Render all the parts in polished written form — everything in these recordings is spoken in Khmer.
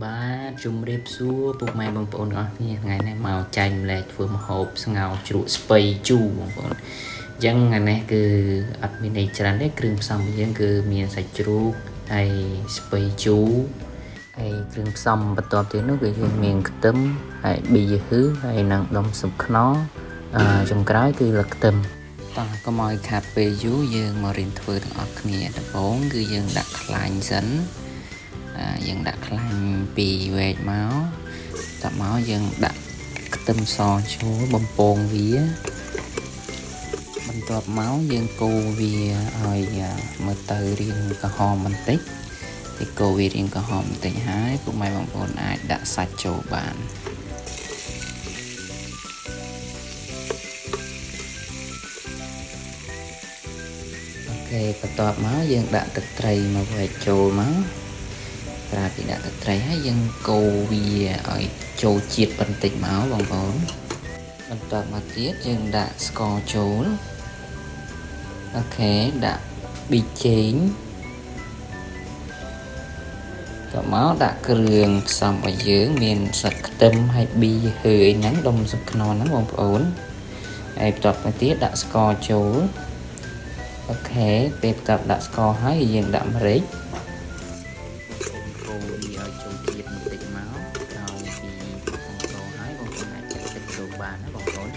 បាទជំរាបសួរពុកម៉ែបងប្អូនអរគ្នាថ្ងៃនេះមកចែកម្លែកធ្វើម្ហូបស្ងោរជ្រក់ស្ពៃជូរបងប្អូនអញ្ចឹងថ្ងៃនេះគឺអត់មានអីច្រើនទេគ្រឿងផ្សំរបស់យើងគឺមានសាច់ជ្រូកហើយស្ពៃជូរហើយគ្រឿងផ្សំបន្ទាប់ទៀតនោះគឺយើងមានខ្ទឹមហើយប៊ីយ៉ាហ៊ឺហើយនឹងដុំស៊ុបខ្នុរចុងក្រោយគឺលខ្ទឹមតោះកុំឲ្យខាត់ពេលយូរយើងមករៀនធ្វើទាំងអស់គ្នាដំបូងគឺយើងដាក់ខ្លាញ់សិនយើងដាក់ខ្លាញ់ពីវែកមកតមកយើងដាក់ខ្ទឹមសឈ្ងុយបំពងវាបន្ទាប់មកយើងកូរវាឲ្យមើលទៅរាងក្រហមបន្តិចទីកូរវារាងក្រហមបន្តិចហើយពុកម៉ែបងប្អូនអាចដាក់សាច់ចូលបានអូខេបន្ទាប់មកយើងដាក់ទឹកត្រីមកវែកចូលមកក្រោយពីដាក់ទឹកត្រីហើយយើងកូរវាឲ្យចូលជាតិបន្តិចមកបងប្អូនបន្ទាប់មកទៀតយើងដាក់ស្ករចូលអូខេដាក់ប៊ីចេងតមកដាក់គ្រឿងផ្សំរបស់យើងមានសាច់ខ្ទឹមហើយប៊ីហ៊ឺអីហ្នឹងដុំស៊ុបខ្នុរហ្នឹងបងប្អូនហើយបន្ទាប់មកទៀតដាក់ស្ករចូលអូខេពេលបន្ទាប់ដាក់ស្ករហើយយើងដាក់ម្រេចចូលជាតិបន្តិចមកក្រោយពីកូរហើយបងប្អូនអាចចាក់ទឹកចូលបានណាបងប្អូន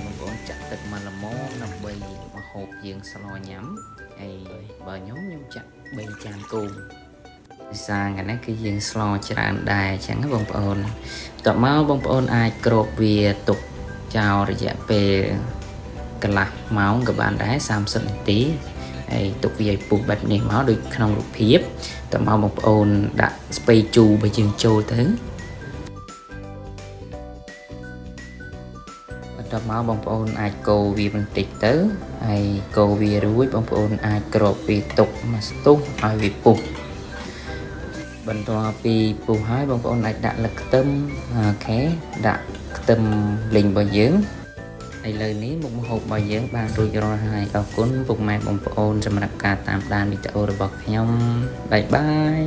បងប្អូនចាក់ទឹកមកល្មមដើម្បីមកហូបយើងស្លញ៉ាំហើយបើខ្ញុំចាក់3ចានគោមភាសាថ្ងៃនេះគឺយើងស្លច្រើនដែរអញ្ចឹងណាបងប្អូនបន្ទាប់មកបងប្អូនអាចគ្របវាទុកចោលរយៈពេលកន្លះម៉ោងក៏បានដែរ30នាទីហើយទុកវាឲ្យពុះបែបនេះមកដូចក្នុងរូបភាពតមកបងប្អូនដាក់ស្ពៃជូរបើយើងចូលទៅបន្ទាប់មកបងប្អូនអាចកូរវាបន្តិចទៅហើយកូរវារួចបងប្អូនអាចគ្របវាទុកមកស្ទុះឲ្យវាពុះបន្ទាប់ពីពុះហើយបងប្អូនអាចដាក់លឹកខ្ទឹមអូខេដាក់ខ្ទឹមលីងរបស់យើងឥឡូវនេះមុខម្ហូបរបស់យើងបានរួចរាល់ហើយអរគុណពុកម៉ែបងប្អូនសម្រាប់ការតាមដានវីដេអូរបស់ខ្ញុំបាយបាយ